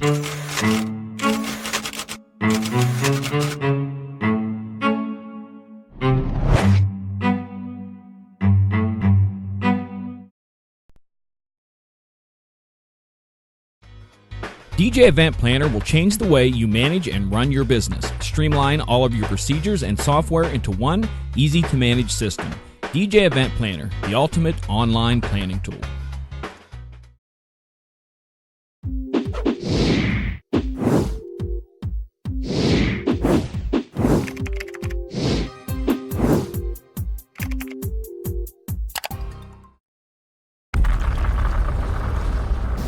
DJ Event Planner will change the way you manage and run your business. Streamline all of your procedures and software into one easy-to-manage system. DJ Event Planner, the ultimate online planning tool.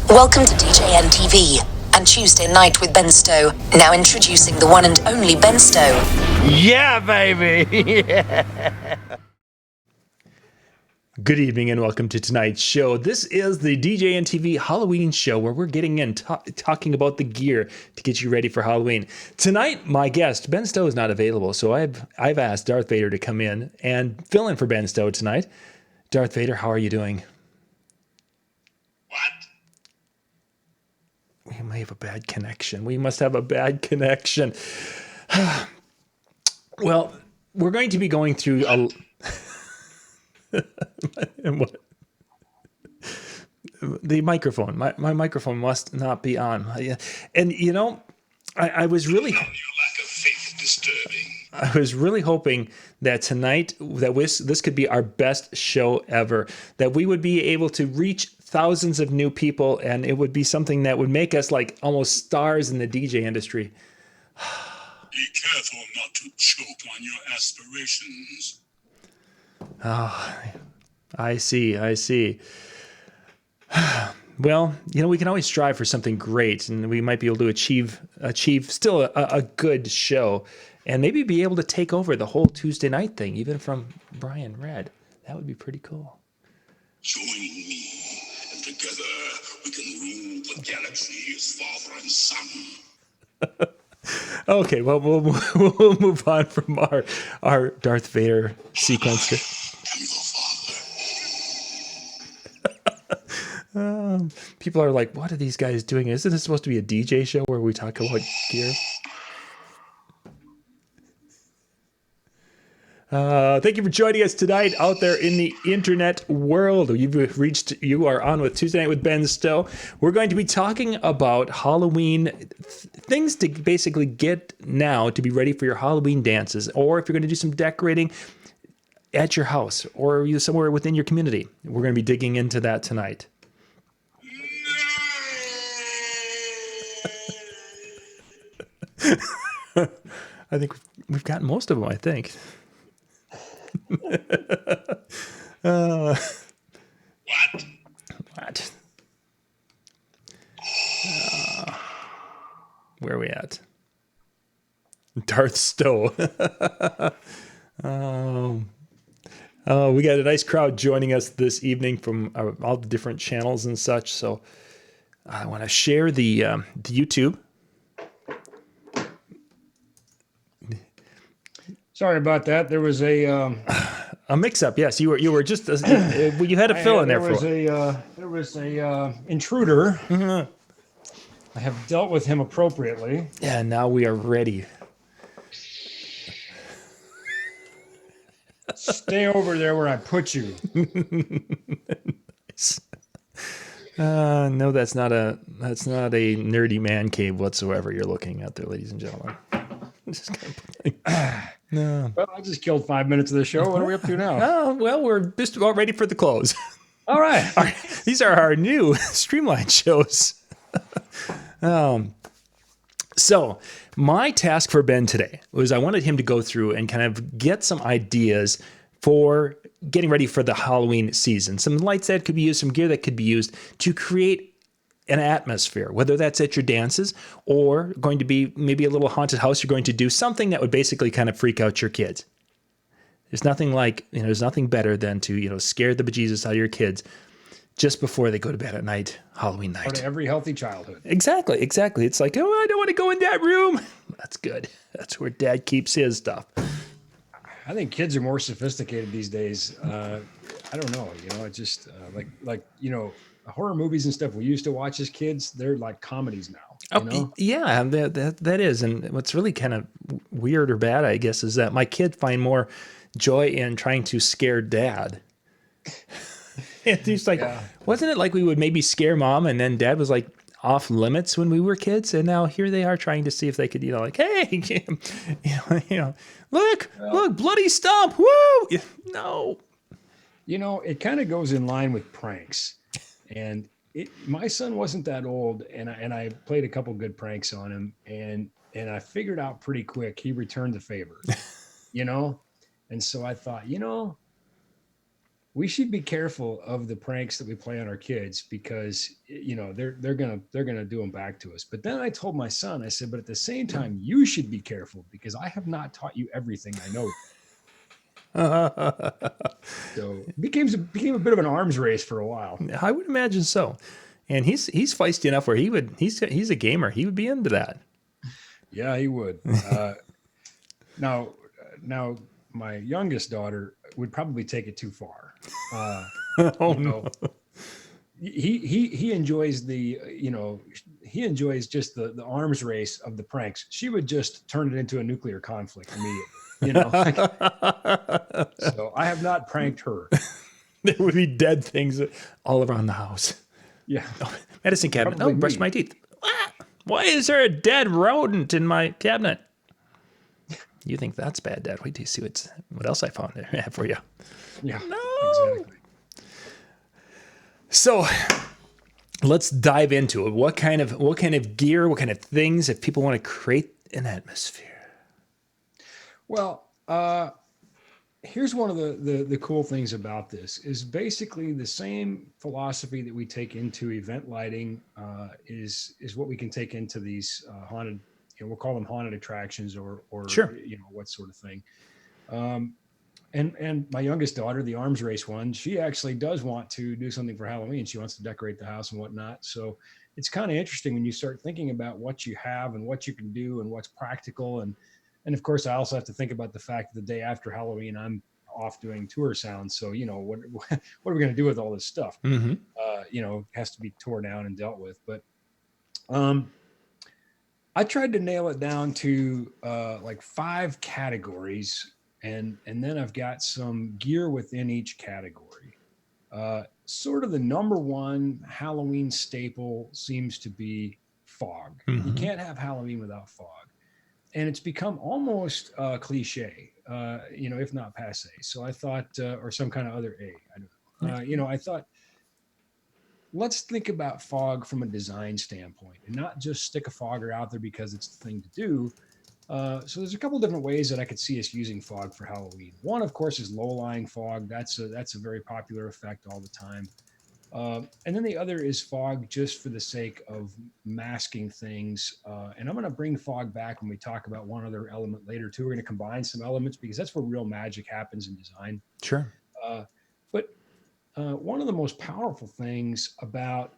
Welcome to DJNTV and Tuesday Night with Ben Stowe. Now introducing the one and only Ben Stowe. Yeah, baby! Yeah. Good evening and welcome to tonight's show. This is the DJNTV Halloween show where we're getting in talking about the gear to get you ready for Halloween. Tonight, my guest, Ben Stowe, is not available, so I've asked Darth Vader to come in and fill in for Ben Stowe tonight. Darth Vader, how are you doing? We may have a bad connection. We must have a bad connection. Well, we're going to be going through a... And what? The microphone. My microphone must not be on. And, you know, I was really... Your lack of faith disturbing. I was really hoping that tonight, that this could be our best show ever, that we would be able to reach thousands of new people, and it would be something that would make us like almost stars in the DJ industry. Be careful not to choke on your aspirations. Oh, I see. Well, you know, we can always strive for something great, and we might be able to achieve still a good show, and maybe be able to take over the whole Tuesday night thing, even from Brian Red. That would be pretty cool. Join me, and together we can rule the galaxy as father and son. Okay, well, we'll move on from our Darth Vader sequence here. People are like, what are these guys doing? Isn't this supposed to be a DJ show where we talk about gear? Thank you for joining us tonight out there in the internet world. You are on with Tuesday Night with Ben Stowe. We're going to be talking about Halloween things to basically get now to be ready for your Halloween dances, or if you're going to do some decorating at your house or somewhere within your community. We're going to be digging into that tonight. I think we've gotten most of them, I think. What? Where are we at? Darth Stowe. We got a nice crowd joining us this evening from all the different channels and such. So I want to share the YouTube. Sorry about that. There was a mix-up. Yes, you were just you had a fill in there. There was a intruder. Mm-hmm. I have dealt with him appropriately. Yeah, now we are ready. Stay over there where I put you. Nice. No, that's not a nerdy man cave whatsoever you're looking at there, ladies and gentlemen. Just kind of no. Well, I just killed 5 minutes of the show. What are we up to now? Oh, well, we're just about ready for the close. All right. These are our new streamlined shows. So my task for Ben today was I wanted him to go through and kind of get some ideas for getting ready for the Halloween season. Some lights that could be used, some gear that could be used to create an atmosphere, whether that's at your dances or going to be maybe a little haunted house. You're going to do something that would basically kind of freak out your kids. There's nothing like, there's nothing better than to, scare the bejesus out of your kids just before they go to bed at night, Halloween night. Part of every healthy childhood. Exactly. It's like, oh, I don't want to go in that room. That's good. That's where Dad keeps his stuff. I think kids are more sophisticated these days. I don't know. It's just horror movies and stuff we used to watch as kids, they're like comedies now. Oh, You know? yeah, that is. And what's really kind of weird or bad, I guess, is that my kids find more joy in trying to scare dad. And he's like, Yeah. wasn't it like we would maybe scare mom and then dad was like off limits when we were kids? And now here they are trying to see if they could, like, hey, look, bloody stump. Woo! No. It kind of goes in line with pranks. And my son wasn't that old, and I played a couple good pranks on him, and I figured out pretty quick he returned the favor, And so I thought, we should be careful of the pranks that we play on our kids because they're gonna do them back to us. But then I told my son, I said, but at the same time, you should be careful because I have not taught you everything I know. So it became a bit of an arms race for a while. I would imagine so. And he's feisty enough where he's a gamer. He would be into that. Yeah, he would. Now my youngest daughter would probably take it too far. No. He enjoys he enjoys just the arms race of the pranks. She would just turn it into a nuclear conflict immediately. So I have not pranked her. There would be dead things all around the house. Yeah. Medicine cabinet. Probably Brush me. my teeth. Why is there a dead rodent in my cabinet? You think that's bad, Dad? Wait till you see what else I found there for you. Yeah. No. Exactly. So let's dive into it. What kind of gear, what kind of things, if people want to create an atmosphere? Well, here's one of the cool things about this is basically the same philosophy that we take into event lighting is what we can take into these haunted, we'll call them haunted attractions or Sure. What sort of thing. And my youngest daughter, the arms race one, she actually does want to do something for Halloween. She wants to decorate the house and whatnot. So it's kind of interesting when you start thinking about what you have and what you can do and what's practical. And of course, I also have to think about the fact that the day after Halloween, I'm off doing tour sounds. So, what are we going to do with all this stuff? Mm-hmm. It has to be torn down and dealt with. But I tried to nail it down to like 5 categories. And then I've got some gear within each category. Sort of the number one Halloween staple seems to be fog. Mm-hmm. You can't have Halloween without fog. And it's become almost cliche, if not passe. So I thought, or some kind of other A, I don't know. I thought, let's think about fog from a design standpoint and not just stick a fogger out there because it's the thing to do. So there's a couple different ways that I could see us using fog for Halloween. One, of course, is low-lying fog. That's a very popular effect all the time. And then the other is fog just for the sake of masking things. And I'm going to bring fog back when we talk about one other element later too. We're going to combine some elements because that's where real magic happens in design. Sure. But one of the most powerful things about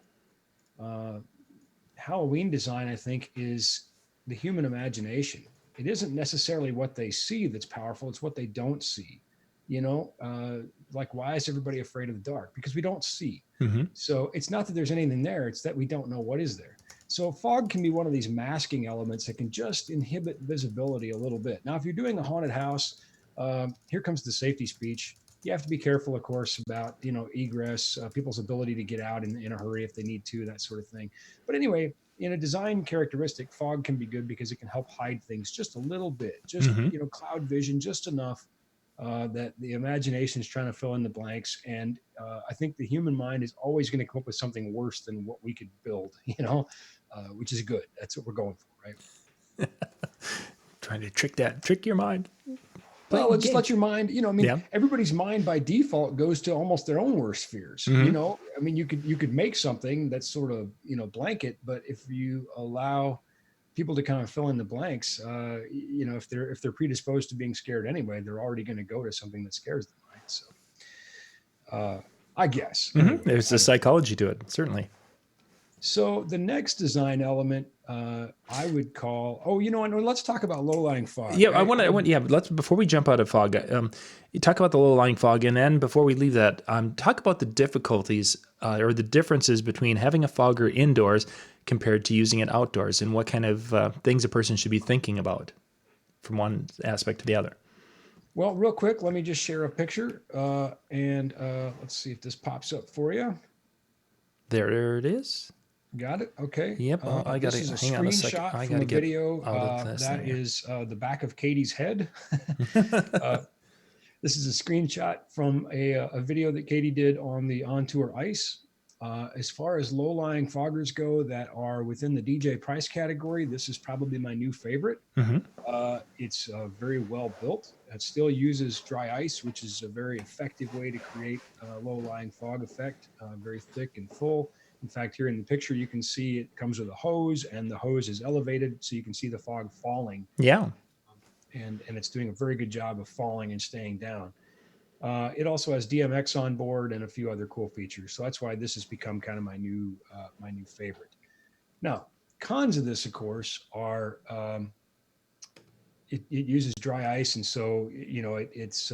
Halloween design, I think, is the human imagination. It isn't necessarily what they see that's powerful. It's what they don't see. Like, why is everybody afraid of the dark? Because we don't see. Mm-hmm. So it's not that there's anything there. It's that we don't know what is there. So fog can be one of these masking elements that can just inhibit visibility a little bit. Now, if you're doing a haunted house, here comes the safety speech. You have to be careful, of course, about, egress, people's ability to get out in a hurry if they need to, that sort of thing. But anyway, in a design characteristic, fog can be good because it can help hide things just a little bit, just, Mm-hmm. Cloud vision, just enough that the imagination is trying to fill in the blanks. And I think the human mind is always going to come up with something worse than what we could build, which is good. That's what we're going for, right? Trying to trick your mind. Well, just let your mind, Yeah. everybody's mind by default goes to almost their own worst fears. Mm-hmm. You could make something that's sort of, blanket, but if you allow people to kind of fill in the blanks, if they're predisposed to being scared anyway, they're already going to go to something that scares them, right? So, I guess. Mm-hmm. There's a psychology to it, certainly. So the next design element I would call, let's talk about low-lying fog. Yeah, but let's, before we jump out of fog, you talk about the low-lying fog, and then before we leave that, talk about the difficulties or the differences between having a fogger indoors compared to using it outdoors, and what kind of things a person should be thinking about from one aspect to the other. Well, real quick, let me just share a picture, and let's see if this pops up for you. There it is. Got it? Okay. Yep. I got This is a hang on a second. screenshot I from got to a get video. out of this. That is the back of Katie's head. This is a screenshot from a video that Katie did on the on-tour ice. As far as low-lying foggers go that are within the DJ price category, this is probably my new favorite. It's very well built. It still uses dry ice, which is a very effective way to create a low-lying fog effect, very thick and full. In fact, here in the picture, you can see it comes with a hose, and the hose is elevated, so you can see the fog falling. Yeah. And it's doing a very good job of falling and staying down. It also has DMX on board and a few other cool features. So that's why this has become kind of my new favorite. Now, cons of this, of course, are it uses dry ice, and so it's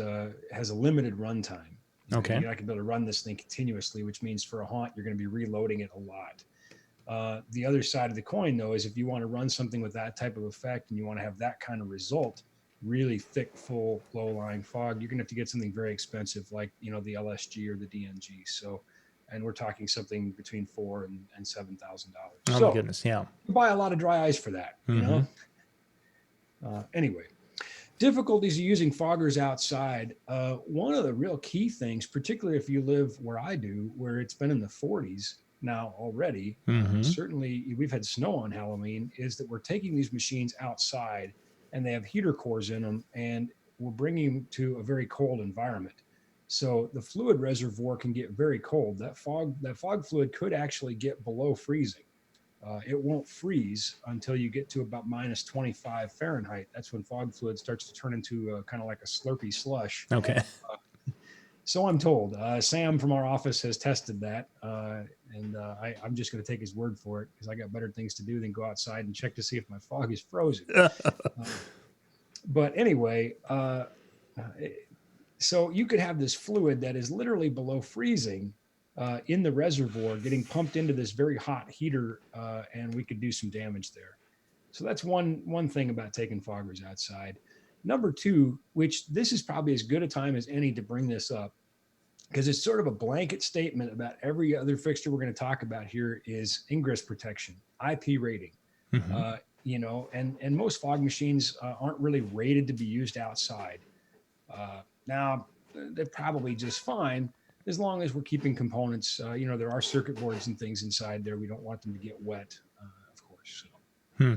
has a limited runtime. Okay. You're not going to be able to run this thing continuously, which means for a haunt, you're going to be reloading it a lot. The other side of the coin, though, is if you want to run something with that type of effect and you want to have that kind of result, really thick, full, low-lying fog, you're going to have to get something very expensive, like the LSG or the DNG. So, and we're talking something between $4,000 and $7,000. Oh my goodness, yeah. You buy a lot of dry ice for that, Anyway. Difficulties of using foggers outside. One of the real key things, particularly if you live where I do, where it's been in the 40s now already, certainly we've had snow on Halloween, is that we're taking these machines outside and they have heater cores in them, and we're bringing them to a very cold environment. So the fluid reservoir can get very cold. That fog fluid could actually get below freezing. It won't freeze until you get to about minus 25 Fahrenheit. That's when fog fluid starts to turn into kind of like a slurpy slush. Okay. So I'm told. Sam from our office has tested that, and I'm just going to take his word for it because I got better things to do than go outside and check to see if my fog is frozen. But anyway, so you could have this fluid that is literally below freezing in the reservoir getting pumped into this very hot heater, and we could do some damage there. So that's one thing about taking foggers outside. Number two, which this is probably as good a time as any to bring this up, because it's sort of a blanket statement about every other fixture we're going to talk about here, is ingress protection, IP rating. And most fog machines aren't really rated to be used outside. Now, they're probably just fine, as long as we're keeping components, there are circuit boards and things inside there. We don't want them to get wet, of course. So.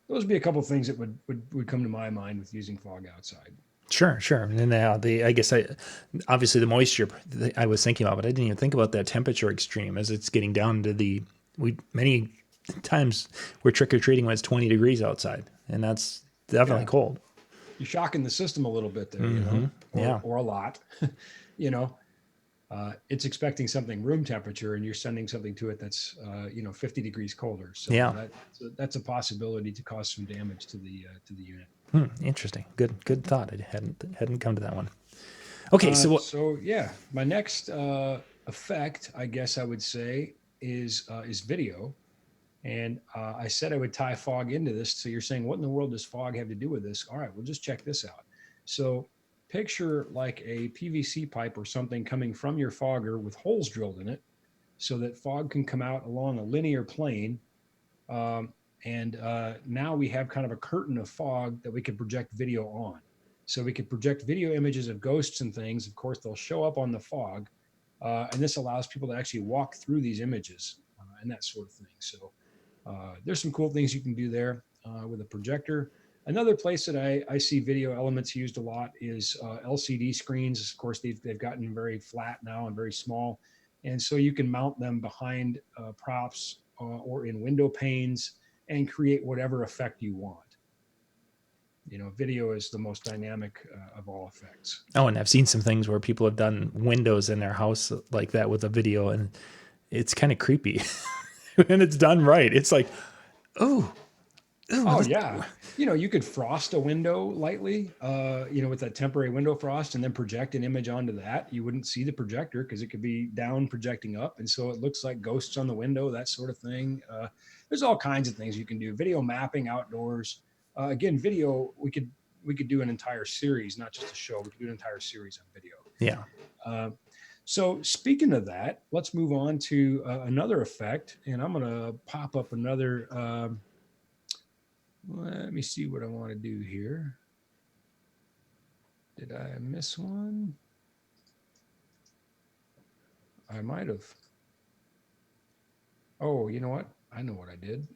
Those would be a couple of things that would come to my mind with using fog outside. Sure. And then obviously the moisture I was thinking about, but I didn't even think about that temperature extreme as it's getting down to many times we're trick-or-treating when it's 20 degrees outside, and that's definitely cold. You're shocking the system a little bit there, or a lot, it's expecting something room temperature, and you're sending something to it that's 50 degrees colder. So that's a possibility to cause some damage to the unit. Interesting. Good thought. I hadn't come to that one. Okay, my next effect, I guess I would say, is video. And I said I would tie fog into this. So you're saying, what in the world does fog have to do with this? All right, well, just check this out. So picture like a PVC pipe or something coming from your fogger with holes drilled in it so that fog can come out along a linear plane. And now we have kind of a curtain of fog that we could project video on. So we could project video images of ghosts and things. Of course, they'll show up on the fog. And this allows people to actually walk through these images and that sort of thing. So there's some cool things you can do there with a projector. Another place that I see video elements used a lot is LCD screens. Of course, they've gotten very flat now and very small. And so you can mount them behind props or in window panes and create whatever effect you want. Video is the most dynamic of all effects. Oh, and I've seen some things where people have done windows in their house like that with a video, and it's kind of creepy when it's done right. It's like, oh, Oh yeah. You could frost a window lightly, with that temporary window frost and then project an image onto that. You wouldn't see the projector because it could be down projecting up. And so it looks like ghosts on the window, that sort of thing. There's all kinds of things you can do. Video mapping outdoors. Again, video, we could do an entire series, not just a show. We could do an entire series on video. yeah. So speaking of that, let's move on to another effect. And I'm going to pop up another, let me see what I want to do here. Did I miss one? I might have. Oh, you know what? I know what I did.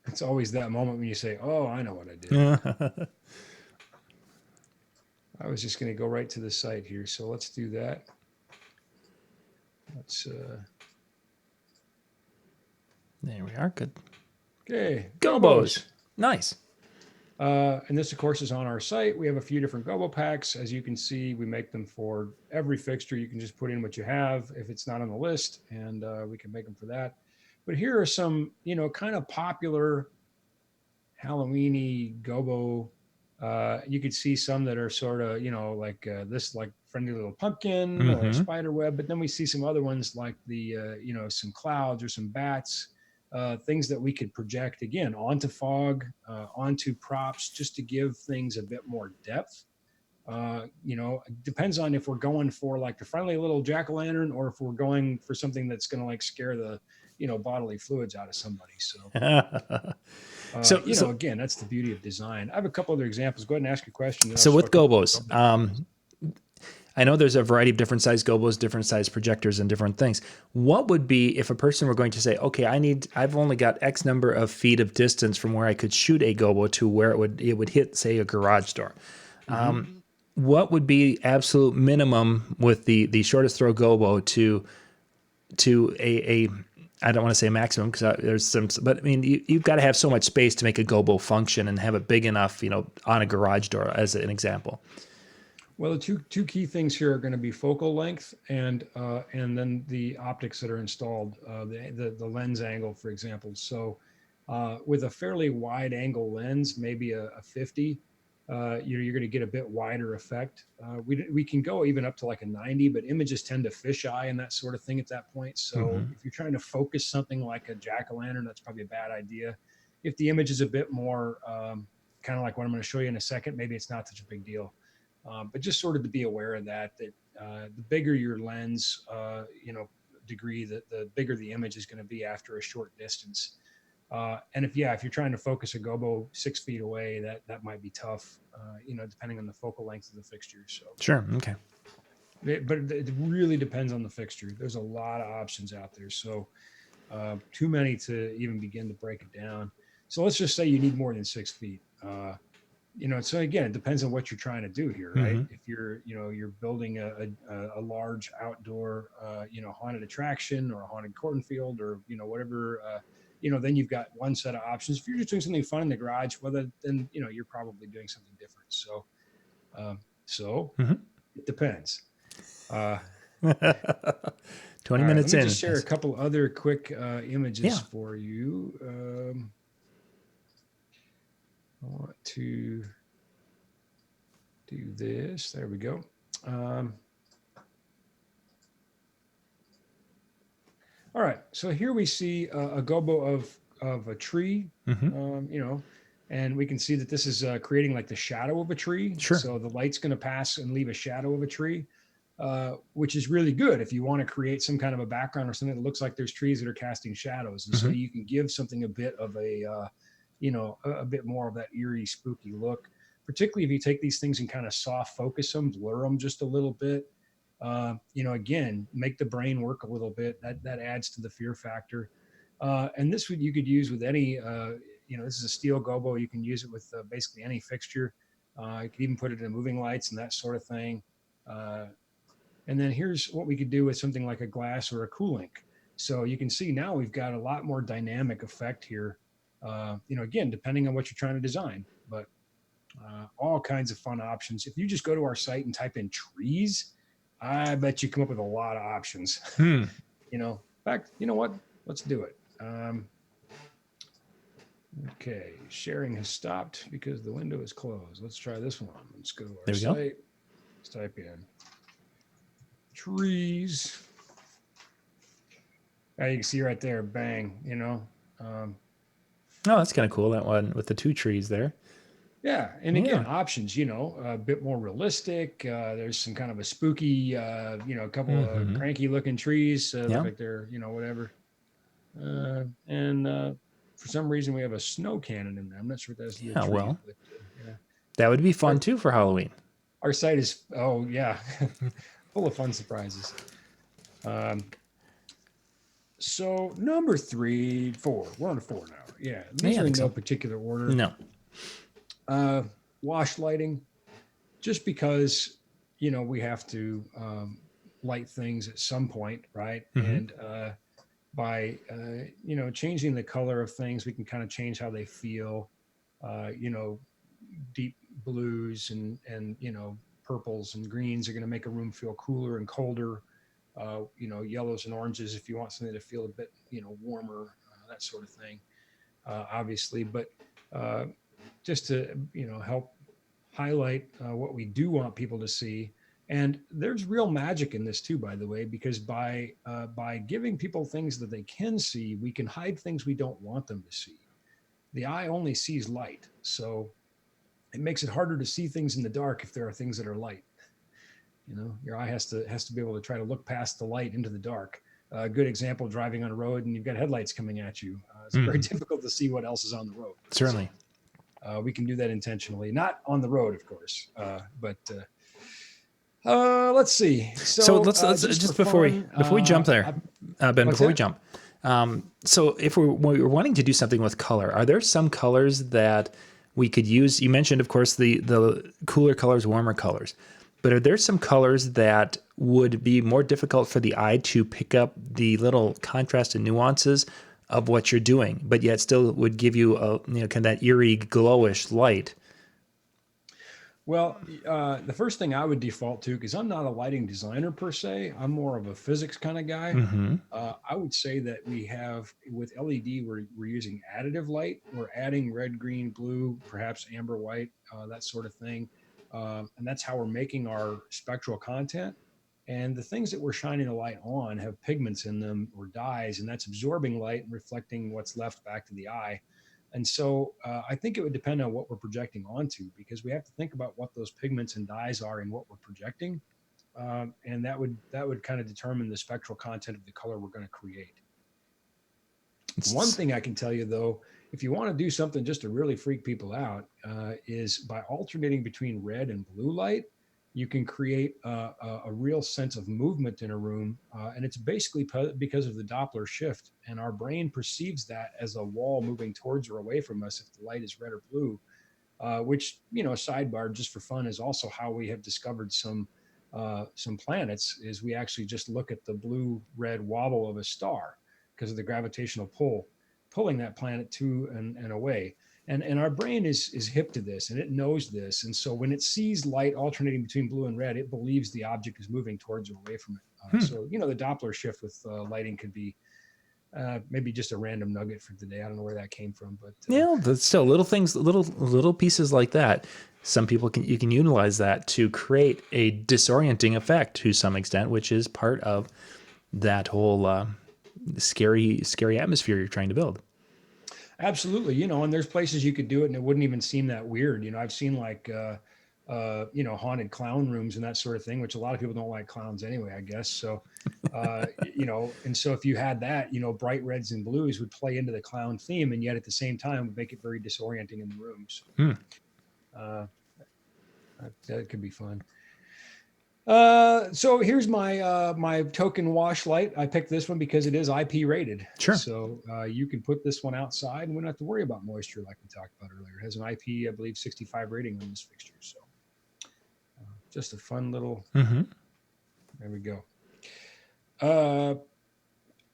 It's always that moment when you say, oh, I know what I did. I was just going to go right to the site here. So let's do that. Let's. There we are. Good. Okay. Gobos. Nice. And this, of course, is on our site. We have a few different Gobo packs. As you can see, we make them for every fixture. You can just put in what you have if it's not on the list, and we can make them for that. But here are some, kind of popular Halloween-y Gobo. You could see some that are sort of, like this, like Friendly Little Pumpkin or a spider web. But then we see some other ones like the, some clouds or some bats. Things that we could project again onto fog, onto props, just to give things a bit more depth. It depends on if we're going for like the friendly little jack-o'-lantern or if we're going for something that's going to like scare the, bodily fluids out of somebody. So, again, that's the beauty of design. I have a couple other examples. Go ahead and ask your question. So with Gobos, I know there's a variety of different size Gobos, different size projectors, and different things. What would be if a person were going to say, okay, I've only got X number of feet of distance from where I could shoot a Gobo to where it would hit, say, a garage door. What would be absolute minimum with the shortest throw Gobo to a I don't want to say maximum because there's some, but I mean, you've got to have so much space to make a Gobo function and have it big enough, on a garage door as an example. Well, the two key things here are going to be focal length and then the optics that are installed, the lens angle, for example. So with a fairly wide angle lens, maybe a 50, you're going to get a bit wider effect. We can go even up to like a 90, but images tend to fisheye and that sort of thing at that point. So if you're trying to focus something like a jack-o'-lantern, that's probably a bad idea. If the image is a bit more kind of like what I'm going to show you in a second, maybe it's not such a big deal. But just sort of to be aware of that the bigger your lens, degree, the bigger the image is going to be after a short distance. And if you're trying to focus a Gobo 6 feet away, that might be tough, depending on the focal length of the fixture. So sure. Okay. But it really depends on the fixture. There's a lot of options out there. So too many to even begin to break it down. So let's just say you need more than 6 feet. So again, it depends on what you're trying to do here, right? If you're building a large outdoor, haunted attraction or a haunted cornfield or, whatever, then you've got one set of options. If you're just doing something fun in the garage, then you're probably doing something different. So, it depends. 20 minutes let me in. just share a couple other quick images for you. I want to do this. There we go. All right. So here we see a Gobo of a tree, and we can see that this is creating like the shadow of a tree. Sure. So the light's going to pass and leave a shadow of a tree, which is really good if you want to create some kind of a background or something that looks like there's trees that are casting shadows. And so you can give something a bit of a bit more of that eerie, spooky look, particularly if you take these things and kind of soft focus them, blur them just a little bit. Again, make the brain work a little bit. That adds to the fear factor. And this you could use with any, this is a steel Gobo. You can use it with basically any fixture. You could even put it in moving lights and that sort of thing. And then here's what we could do with something like a glass or a cooling. So you can see now we've got a lot more dynamic effect here. Again, depending on what you're trying to design, but all kinds of fun options. If you just go to our site and type in trees, I bet you come up with a lot of options. Hmm. You know, in fact, you know what? Let's do it. Okay, sharing has stopped because the window is closed. Let's try this one. Let's go to our There we go. site. Let's type in trees. You can see right there, bang, you know. Oh, that's kind of cool. That one with the 2 trees there. Yeah, and again, Yeah. options, you know, a bit more realistic. There's some kind of a spooky, you know, a couple of Mhm. cranky looking trees, look Yeah. like they're, you know, whatever. And for some reason, we have a snow cannon in there. I'm not sure what that has to do with Yeah, trees, well, but yeah. that would be fun Our, too for Halloween. our site is, oh, yeah, full of fun surprises. So number 3, 4, we're on to 4 now. Yeah, these Yeah, I are in think no so. particular order. No. Wash lighting, just because, you know, we have to light things at some point, right? Mhm. And by you know, changing the color of things, we can kind of change how they feel. You know, deep blues and you know, purples and greens are going to make a room feel cooler and colder. You know, yellows and oranges if you want something to feel a bit, you know, warmer, that sort of thing. Obviously, but uh, just to, you know, help highlight what we do want people to see. And there's real magic in this too, by the way, because by giving people things that they can see, we can hide things we don't want them to see. The eye only sees light, so it makes it harder to see things in the dark if there are things that are light. You know, your eye has to be able to try to look past the light into the dark. A good example: driving on a road and you've got headlights coming at you. It's very difficult to see what else is on the road. Certainly. So we can do that intentionally, not on the road, of course, but let's see. So So let's just for just before fun, we jump there, Ben, what's before we that? jump. So if we're wanting to do something with color, are there some colors that we could use? You mentioned, of course, the cooler colors, warmer colors, but are there some colors that would be more difficult for the eye to pick up the little contrast and nuances of what you're doing, but yet still would give you a, you know, kind of that eerie glowish light? Well, the first thing I would default to, because I'm not a lighting designer per se, I'm more of a physics kind of guy. Mm-hmm. I would say that we have with LED, we're using additive light. We're adding red, green, blue, perhaps amber, white, that sort of thing, and that's how we're making our spectral content. And the things that we're shining a light on have pigments in them or dyes, and that's absorbing light and reflecting what's left back to the eye. And so I think it would depend on what we're projecting onto, because we have to think about what those pigments and dyes are in what we're projecting, and that would kind of determine the spectral content of the color we're going to create. One thing I can tell you though, if you want to do something just to really freak people out, is by alternating between red and blue light, you can create a real sense of movement in a room. And it's basically because of the Doppler shift. And our brain perceives that as a wall moving towards or away from us if the light is red or blue, which, you know, sidebar just for fun, is also how we have discovered some planets, is we actually just look at the blue red wobble of a star because of the gravitational pull pulling that planet to and away. And our brain is hip to this, and it knows this. And so when it sees light alternating between blue and red, it believes the object is moving towards or away from it. So, you know, the Doppler shift with lighting could be maybe just a random nugget for today. I don't know where that came from, but Yeah, but still little things, little pieces like that. Some people you can utilize that to create a disorienting effect to some extent, which is part of that whole scary atmosphere you're trying to build. absolutely. You know, and there's places you could do it and it wouldn't even seem that weird. You know, I've seen like, you know, haunted clown rooms and that sort of thing, which a lot of people don't like clowns anyway, I guess. So, you know, and so if you had that, you know, bright reds and blues would play into the clown theme, and yet at the same time would make it very disorienting in the room. So, that could be fun. So here's my token wash light. I picked this one because it is IP rated. Sure. So you can put this one outside and we don't have to worry about moisture like we talked about earlier. It has an IP, I believe, 65 rating on this fixture. So just a fun little. Mm-hmm. There we go.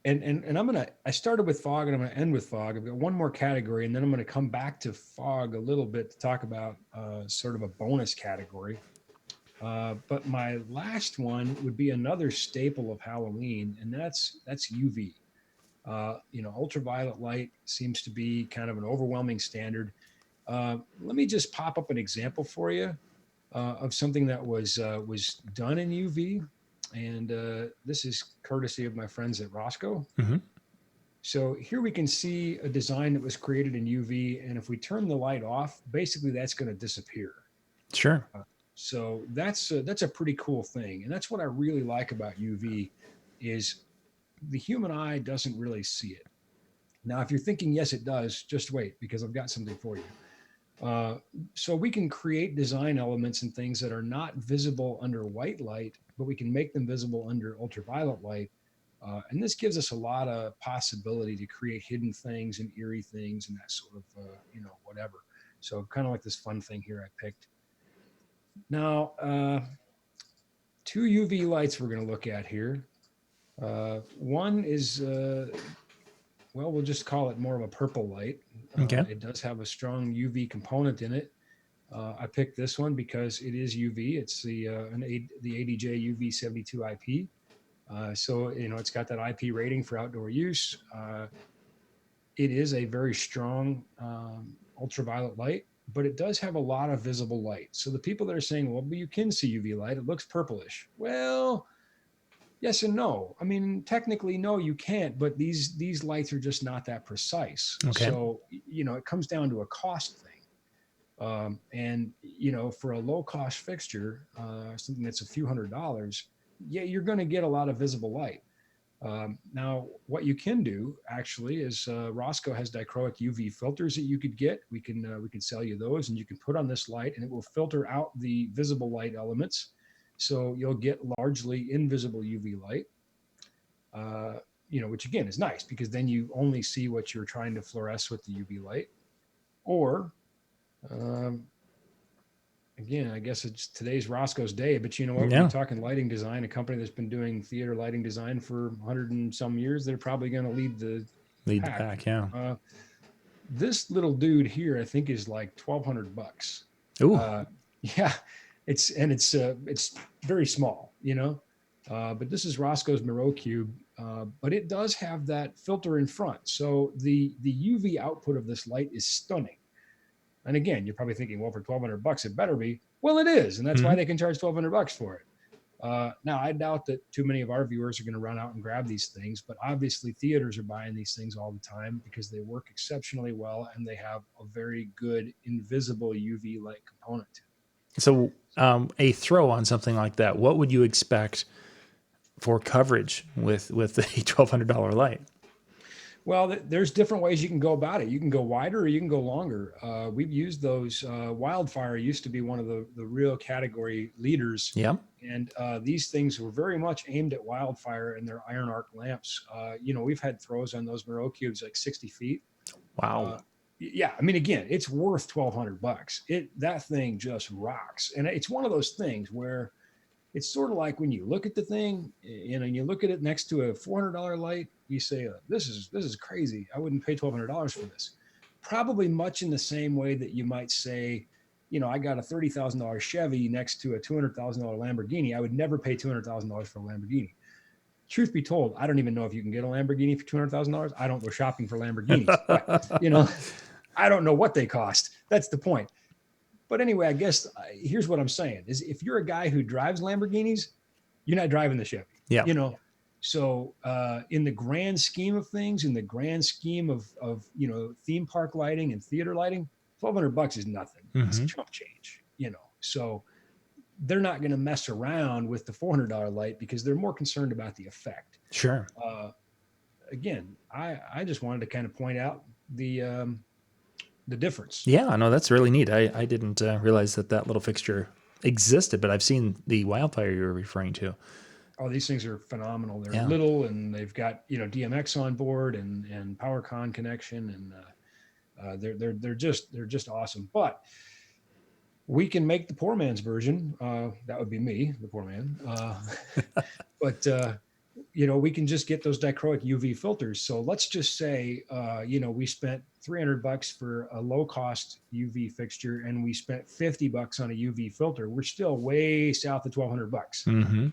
And I started with fog and I'm gonna end with fog. I've got one more category, and then I'm gonna come back to fog a little bit to talk about sort of a bonus category. But my last one would be another staple of Halloween, and that's UV. Ultraviolet light seems to be kind of an overwhelming standard. Let me just pop up an example for you of something that was done in UV, and this is courtesy of my friends at Roscoe. Mm-hmm. So here we can see a design that was created in UV, and if we turn the light off, basically that's going to disappear. Sure. So that's a pretty cool thing, and that's what I really like about UV is the human eye doesn't really see it. Now, if you're thinking yes, it does, just wait because I've got something for you. So we can create design elements and things that are not visible under white light, but we can make them visible under ultraviolet light. And this gives us a lot of possibility to create hidden things and eerie things and that sort of, whatever. So kind of like this fun thing here I picked. Now, 2 UV lights we're going to look at here. One is, we'll just call it more of a purple light. Okay. It does have a strong UV component in it. I picked this one because it is UV. It's the ADJ UV 72 IP. So, it's got that IP rating for outdoor use. It is a very strong ultraviolet light, but it does have a lot of visible light. So the people that are saying, well, but you can see UV light, it looks purplish. Well, yes and no. I mean, technically, no, you can't, but these lights are just not that precise. Okay. So, it comes down to a cost thing. And, for a low cost fixture, something that's a few $100s, yeah, you're going to get a lot of visible light. Now, what you can do actually is Roscoe has dichroic UV filters that you could get. We can sell you those, and you can put on this light, and it will filter out the visible light elements. So you'll get largely invisible UV light, which again is nice because then you only see what you're trying to fluoresce with the UV light. Or, again, I guess it's today's Roscoe's day, but you know what? Yeah. We're talking lighting design, a company that's been doing theater lighting design for 100 and some years. They're probably going to lead the pack. Yeah. This little dude here, I think, is like $1,200. Ooh. Yeah. It's very small, but this is Roscoe's Miro Cube, but it does have that filter in front. So the UV output of this light is stunning. And again, you're probably thinking, well, for $1,200, it better be. Well, it is. And that's why they can charge $1,200 for it. Now, I doubt that too many of our viewers are going to run out and grab these things, but obviously theaters are buying these things all the time because they work exceptionally well and they have a very good invisible UV light component to it. So a throw on something like that, what would you expect for coverage with the $1,200 light? Well, there's different ways you can go about it. You can go wider or you can go longer. We've used those. Wildfire used to be one of the real category leaders. Yeah. And these things were very much aimed at wildfire and their iron arc lamps. We've had throws on those Miro cubes like 60 feet. Wow. Yeah. I mean, again, it's worth $1,200. That thing just rocks. And it's one of those things where it's sort of like when you look at the thing, and you look at it next to a $400 light, you say, this is crazy. I wouldn't pay $1,200 for this. Probably much in the same way that you might say, I got a $30,000 Chevy next to a $200,000 Lamborghini. I would never pay $200,000 for a Lamborghini. Truth be told, I don't even know if you can get a Lamborghini for $200,000. I don't go shopping for Lamborghinis. But, I don't know what they cost. That's the point. But anyway, I guess here's what I'm saying is if you're a guy who drives Lamborghinis, you're not driving the Chevy. Yeah. So in the grand scheme of things, in the grand scheme of theme park lighting and theater lighting, $1,200 is nothing. It's chump change, So they're not going to mess around with the $400 light because they're more concerned about the effect. Sure. Again, I just wanted to kind of point out the difference. Yeah, no, that's really neat. I didn't realize that little fixture existed, but I've seen the wildfire you were referring to. Oh, these things are phenomenal. They're little and they've got, DMX on board and PowerCon connection. And they're just awesome. But we can make the poor man's version. That would be me, the poor man. But we can just get those dichroic UV filters. So let's just say, we spent $300 for a low cost UV fixture and we spent $50 on a UV filter. We're still way south of $1,200. Mm-hmm.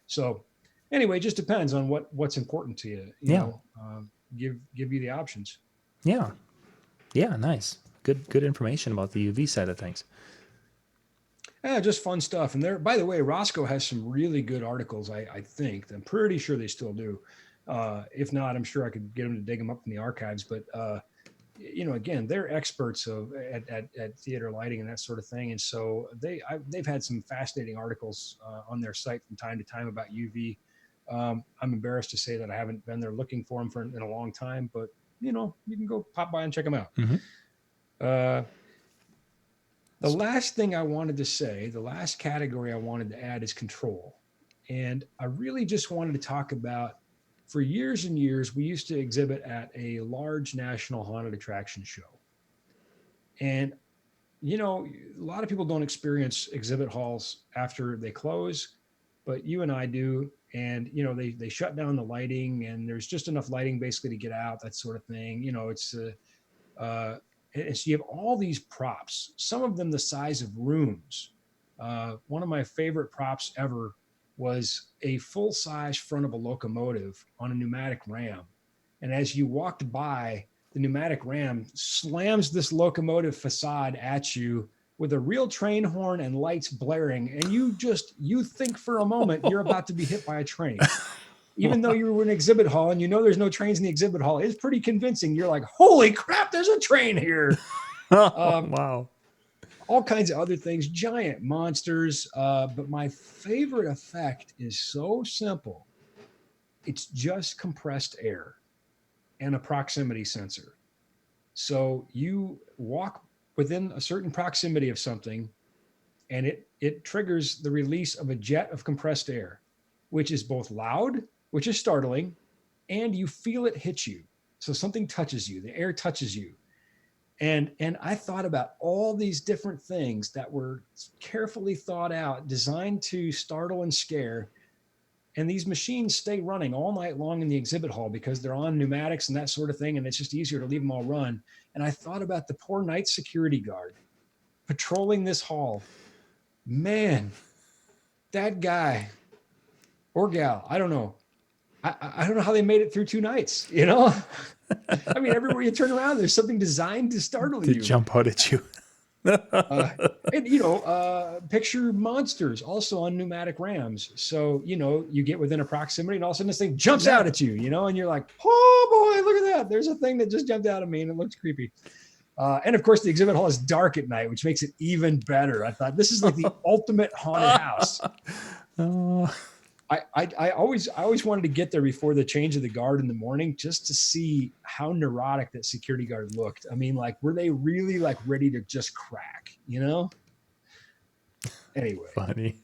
So anyway, it just depends on what's important to you. Give you the options. Yeah. Yeah. Nice. Good information about the UV side of things. Yeah, just fun stuff. And there, by the way, Roscoe has some really good articles. I think I'm pretty sure they still do. If not, I'm sure I could get them to dig them up in the archives. But again, they're experts at theater lighting and that sort of thing. And so they've had some fascinating articles on their site from time to time about UV. I'm embarrassed to say that I haven't been there looking for them in a long time, but you can go pop by and check them out. Mm-hmm. The last thing I wanted to say, the last category I wanted to add is control. And I really just wanted to talk about, for years and years, we used to exhibit at a large national haunted attraction show. And, a lot of people don't experience exhibit halls after they close, but you and I do. And, they shut down the lighting and there's just enough lighting basically to get out, that sort of thing. And so you have all these props, some of them the size of rooms. One of my favorite props ever was a full-size front of a locomotive on a pneumatic ram. And as you walked by, the pneumatic ram slams this locomotive facade at you with a real train horn and lights blaring. And you think for a moment you're about to be hit by a train. Even though you were in an exhibit hall and there's no trains in the exhibit hall, it's pretty convincing. You're like, holy crap, there's a train here. Wow. All kinds of other things, giant monsters. But my favorite effect is so simple. It's just compressed air and a proximity sensor. So you walk within a certain proximity of something and it triggers the release of a jet of compressed air, which is both loud, which is startling, and you feel it hit you. So something touches you, the air touches you. And I thought about all these different things that were carefully thought out, designed to startle and scare. And these machines stay running all night long in the exhibit hall because they're on pneumatics and that sort of thing. And it's just easier to leave them all run. And I thought about the poor night security guard patrolling this hall. Man, that guy or gal, I don't know. I don't know how they made it through 2 nights, I mean, everywhere you turn around, there's something designed to startle you. To jump out at you. And picture monsters also on pneumatic rams. So, you get within a proximity and all of a sudden this thing jumps out at you, and you're like, oh boy, look at that. There's a thing that just jumped out at me and it looks creepy. And of course the exhibit hall is dark at night, which makes it even better. I thought this is like the ultimate haunted house. I always wanted to get there before the change of the guard in the morning just to see how neurotic that security guard looked. I mean, like, were they really like ready to just crack, Anyway. Funny.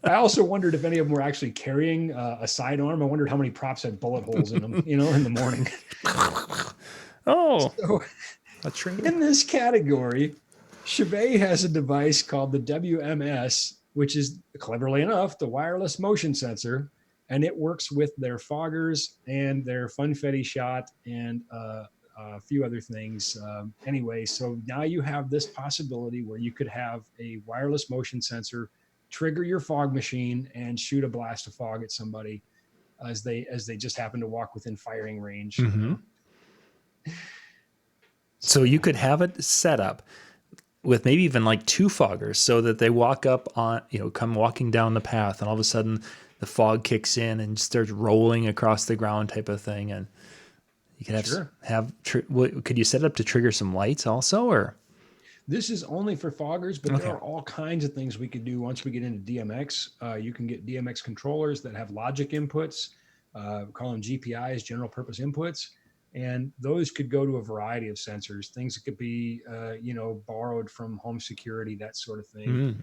I also wondered if any of them were actually carrying a sidearm. I wondered how many props had bullet holes in them, in the morning. Oh, so, a train. In this category, Chauvet has a device called the WMS, which is, cleverly enough, the wireless motion sensor, and it works with their foggers and their funfetti shot and a few other things. Anyway, so now you have this possibility where you could have a wireless motion sensor trigger your fog machine and shoot a blast of fog at somebody as they just happen to walk within firing range. Mm-hmm. So you could have it set up with maybe even like 2 foggers so that they walk up on, come walking down the path and all of a sudden the fog kicks in and starts rolling across the ground type of thing. And you could could you set it up to trigger some lights also, or? This is only for foggers, but there are all kinds of things we could do once we get into DMX. You can get DMX controllers that have logic inputs, call them GPIs, general purpose inputs. And those could go to a variety of sensors, things that could be, borrowed from home security, that sort of thing.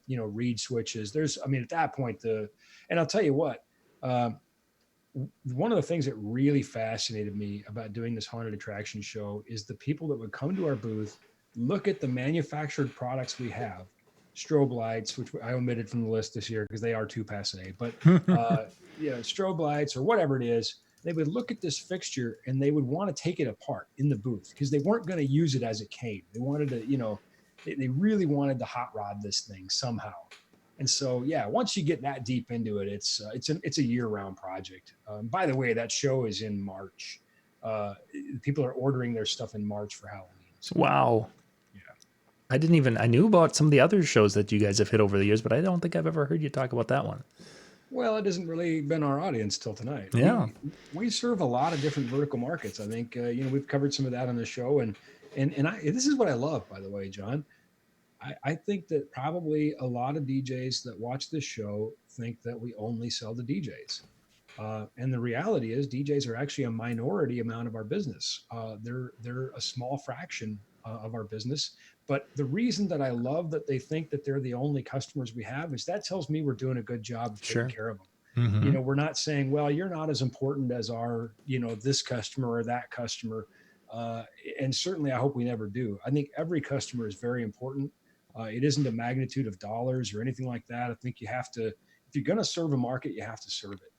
Read switches. At that point, and I'll tell you what, one of the things that really fascinated me about doing this haunted attraction show is the people that would come to our booth, look at the manufactured products we have, strobe lights, which I omitted from the list this year because they are too passe, but strobe lights or whatever it is, they would look at this fixture and they would want to take it apart in the booth because they weren't going to use it as it came. They wanted to, they really wanted to hot rod this thing somehow. And so, yeah, once you get that deep into it, it's a year-round project. By the way, that show is in March. People are ordering their stuff in March for Halloween. So, Wow. yeah. I knew about some of the other shows that you guys have hit over the years, but I don't think I've ever heard you talk about that one. Well, it hasn't really been our audience till tonight. Yeah. We serve a lot of different vertical markets. I think, we've covered some of that on the show. And this is what I love, by the way, John. I think that probably a lot of DJs that watch this show think that we only sell to DJs. And the reality is DJs are actually a minority amount of our business. They're a small fraction of our business. But the reason that I love that they think that they're the only customers we have is that tells me we're doing a good job of taking care of them. Mm-hmm. We're not saying, well, you're not as important as our, this customer or that customer. And certainly I hope we never do. I think every customer is very important. It isn't a magnitude of dollars or anything like that. I think you have to, if you're going to serve a market, you have to serve it,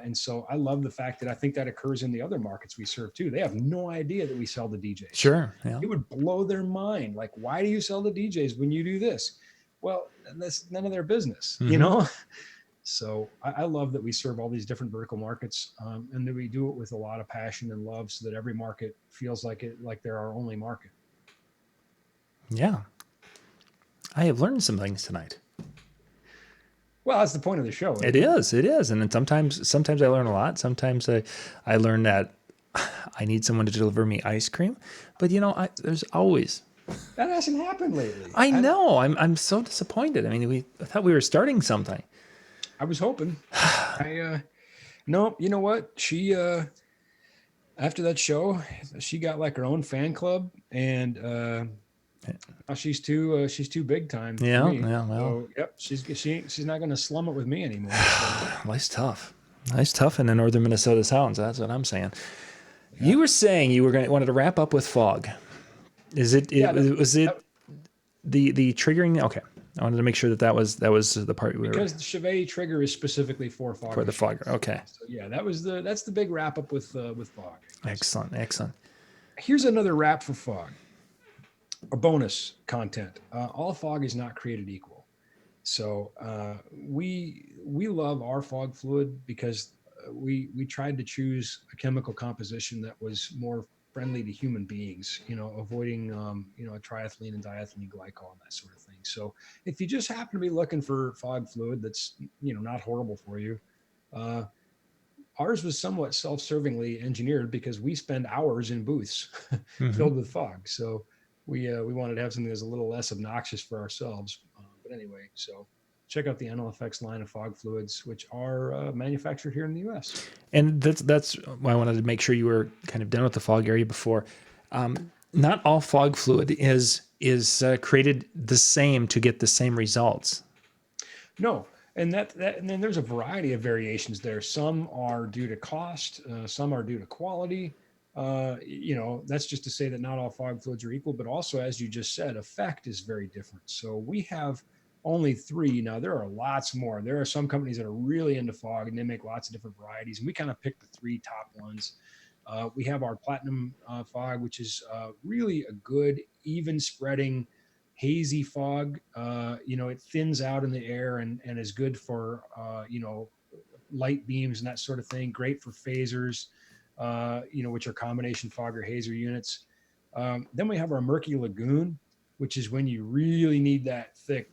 and so I love the fact that I think that occurs in the other markets we serve too. They have no idea that we sell to DJs. Sure. Yeah. It would blow their mind. Like, why do you sell to DJs when you do this? Well, that's none of their business, So I love that we serve all these different vertical markets, and that we do it with a lot of passion and love so that every market feels like they're our only market. Yeah. I have learned some things tonight. Well, that's the point of the show. It is. And then sometimes I learn a lot. Sometimes I learn that I need someone to deliver me ice cream. But there's always. That hasn't happened lately. I know. I'm so disappointed. I mean, I thought we were starting something. I was hoping. No, you know what? She after that show, she got like her own fan club, and she's too big time. Yeah, for me. yeah. Well, so, yep. She's not going to slum it with me anymore. So. Life's tough. Life's tough in the northern Minnesota sounds. That's what I'm saying. Yeah. You were saying you wanted to wrap up with fog. Was it the triggering? Okay. I wanted to make sure that was the part because the Chevet trigger is specifically for fog. For the fogger. Okay. So yeah, that's the big wrap up with fog. Excellent. Here's another wrap for fog. A bonus content. All fog is not created equal. So we love our fog fluid because we tried to choose a chemical composition that was more friendly to human beings, avoiding, triethylene and diethylene glycol and that sort of thing. So if you just happen to be looking for fog fluid that's, not horrible for you, ours was somewhat self-servingly engineered because we spend hours in booths filled with fog. So we wanted to have something that's a little less obnoxious for ourselves. But anyway, so check out the NLFX line of fog fluids, which are manufactured here in the U.S. And that's why I wanted to make sure you were kind of done with the fog area before. Not all fog fluid is created the same to get the same results. No, and and then there's a variety of variations there. Some are due to cost, some are due to quality. That's just to say that not all fog fluids are equal, but also, as you just said, effect is very different. So we have only 3. Now, there are lots more. There are some companies that are really into fog, and they make lots of different varieties. And we kind of picked the 3 top ones. We have our platinum fog, which is really a good, even spreading, hazy fog. It thins out in the air and is good for, light beams and that sort of thing. Great for phasers, which are combination fog or hazer units. Then we have our murky lagoon, which is when you really need that thick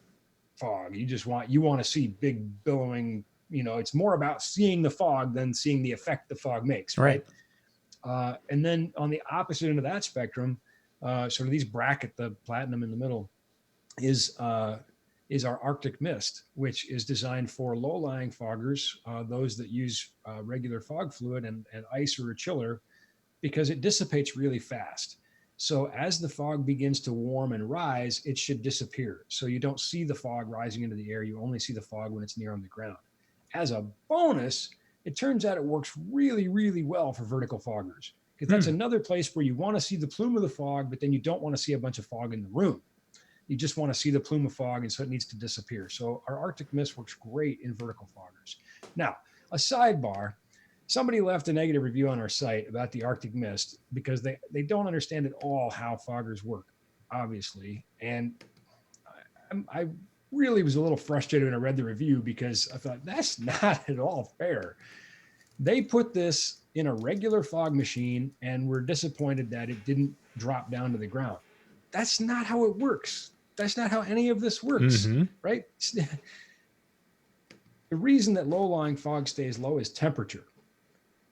fog. You want to see big billowing, it's more about seeing the fog than seeing the effect the fog makes. Right. And then on the opposite end of that spectrum, sort of these bracket the platinum in the middle is our Arctic mist, which is designed for low-lying foggers, those that use regular fog fluid and ice or a chiller, because it dissipates really fast. So as the fog begins to warm and rise, it should disappear. So you don't see the fog rising into the air. You only see the fog when it's near on the ground. As a bonus, it turns out it works really, really well for vertical foggers, because that's another place where you want to see the plume of the fog, but then you don't want to see a bunch of fog in the room. You just want to see the plume of fog, and so it needs to disappear. So our Arctic mist works great in vertical foggers. Now, a sidebar. Somebody left a negative review on our site about the Arctic mist because they don't understand at all how foggers work, obviously. And I really was a little frustrated when I read the review because I thought that's not at all fair. They put this in a regular fog machine and were disappointed that it didn't drop down to the ground. That's not how it works. That's not how any of this works, right? The reason that low-lying fog stays low is temperature.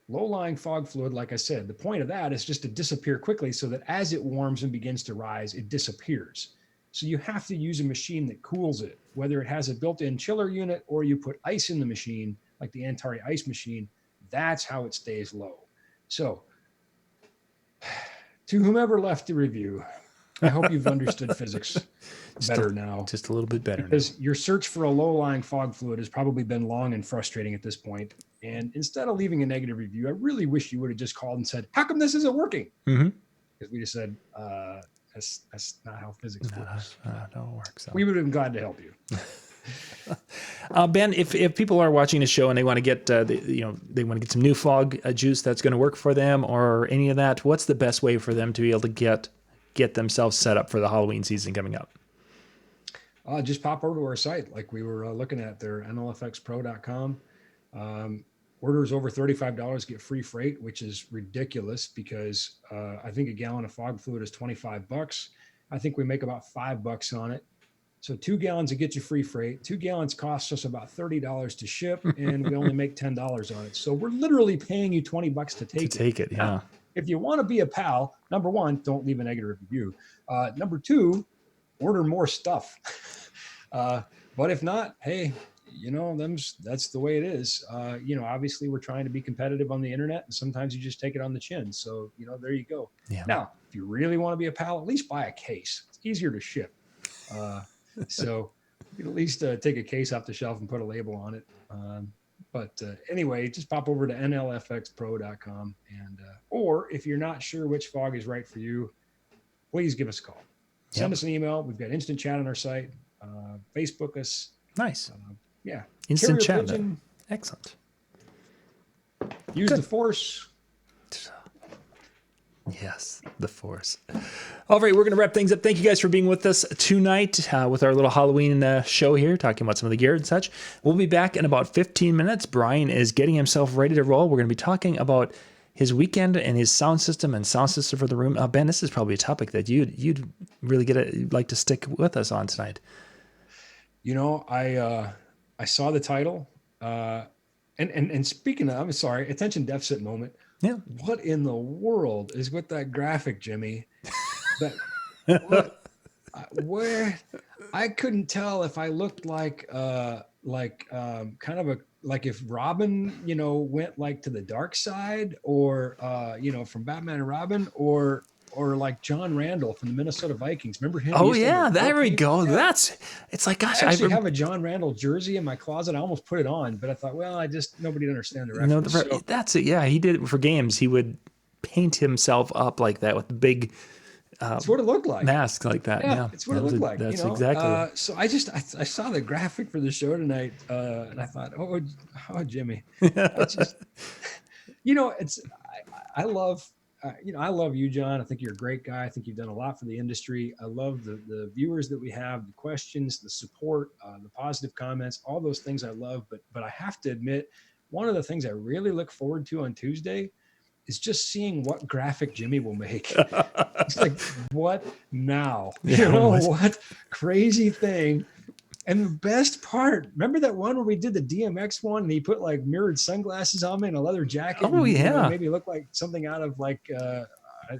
Low-lying fog fluid, like I said, the point of that is just to disappear quickly so that as it warms and begins to rise, it disappears. So you have to use a machine that cools it, whether it has a built-in chiller unit or you put ice in the machine, like the Antares ice machine. That's how it stays low. So to whomever left the review, I hope you've understood physics better now. Just a little bit better. Because your search for a low-lying fog fluid has probably been long and frustrating at this point. And instead of leaving a negative review, I really wish you would have just called and said, how come this isn't working? Because we just said, that's not how physics works. No, it works. We would have been glad to help you. Ben, if people are watching the show and they want to get, they want to get some new fog juice that's going to work for them or any of that, what's the best way for them to be able to get themselves set up for the Halloween season coming up? Just pop over to our site, like we were looking at there, nlfxpro.com. Orders over $35 get free freight, which is ridiculous because I think a gallon of fog fluid is $25. I think we make about $5 on it. So 2 gallons to get you free freight. 2 gallons costs us about $30 to ship, and we only make $10 on it. So we're literally paying you $20 to take it. Yeah. Now, if you want to be a pal, number one, don't leave a negative review. Number two, order more stuff. But if not, hey, that's the way it is. Obviously we're trying to be competitive on the internet, and sometimes you just take it on the chin. So, there you go. Yeah. Now, if you really want to be a pal, at least buy a case. It's easier to ship. So you can at least take a case off the shelf and put a label on it. But anyway, just pop over to nlfxpro.com. And, or if you're not sure which fog is right for you, please give us a call. Send us an email. We've got instant chat on our site. Facebook us. Nice. Yeah. Instant chat. Excellent. Use the force. Yes, the force. All right, we're going to wrap things up. Thank you guys for being with us tonight with our little Halloween show here, talking about some of the gear and such. We'll be back in about 15 minutes. Brian is getting himself ready to roll. We're going to be talking about his weekend and his sound system for the room. Ben, this is probably a topic that you'd really like to stick with us on tonight. I saw the title, and speaking of, I'm sorry, attention deficit moment. Yeah. What in the world is with that graphic, Jimmy? Where I couldn't tell if I looked like if Robin, went like to the dark side, or from Batman and Robin, or like John Randall from the Minnesota Vikings. Remember him? Oh yeah, there we go. Yeah. It's like, gosh, I actually have a John Randall jersey in my closet. I almost put it on, but I thought, well, nobody understand the reference. That's it. Yeah, he did it for games. He would paint himself up like that with the big. That's what it looked like. Mask like that. Yeah, it's what it looked like. That's exactly. So I saw the graphic for the show tonight, and I thought, oh, Jimmy, I love. I love you, John. I think you're a great guy. I think you've done a lot for the industry. I love the viewers that we have, the questions, the support, the positive comments, all those things I love. But I have to admit, one of the things I really look forward to on Tuesday is just seeing what graphic Jimmy will make. It's like, what now? What crazy thing. And the best part, remember that one where we did the DMX one and he put like mirrored sunglasses on me and a leather jacket? Oh, yeah. Maybe look like something out of like, I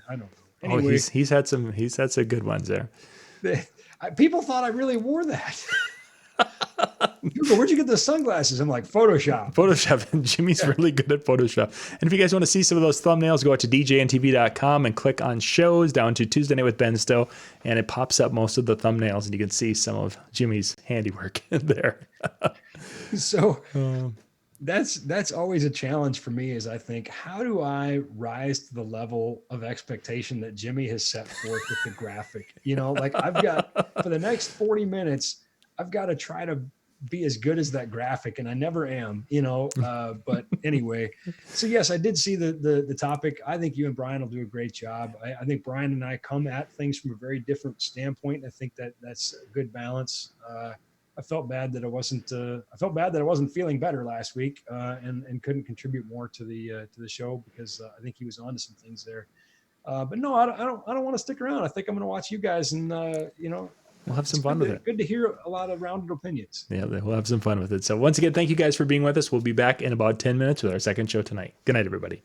don't know. Anyway, he's had some good ones there. People thought I really wore that. You go, where'd you get the sunglasses? I'm like, Photoshop. And Jimmy's really good at Photoshop. And if you guys want to see some of those thumbnails, go out to DJNTV.com and click on shows down to Tuesday Night with Ben Stowe, and it pops up most of the thumbnails, and you can see some of Jimmy's handiwork there. So that's always a challenge for me, is I think, how do I rise to the level of expectation that Jimmy has set forth with the graphic? Like I've got, for the next 40 minutes, I've got to try to be as good as that graphic, and I never am, but anyway, so yes, I did see the topic. I think you and Brian will do a great job. I think Brian and I come at things from a very different standpoint. I think that's a good balance. I felt bad that I wasn't feeling better last week, and couldn't contribute more to the show, because I think he was onto some things there. But no, I don't want to stick around. I think I'm going to watch you guys, and we'll have some fun with it. Good to hear a lot of rounded opinions. Yeah, we'll have some fun with it. So once again, thank you guys for being with us. We'll be back in about 10 minutes with our second show tonight. Good night, everybody.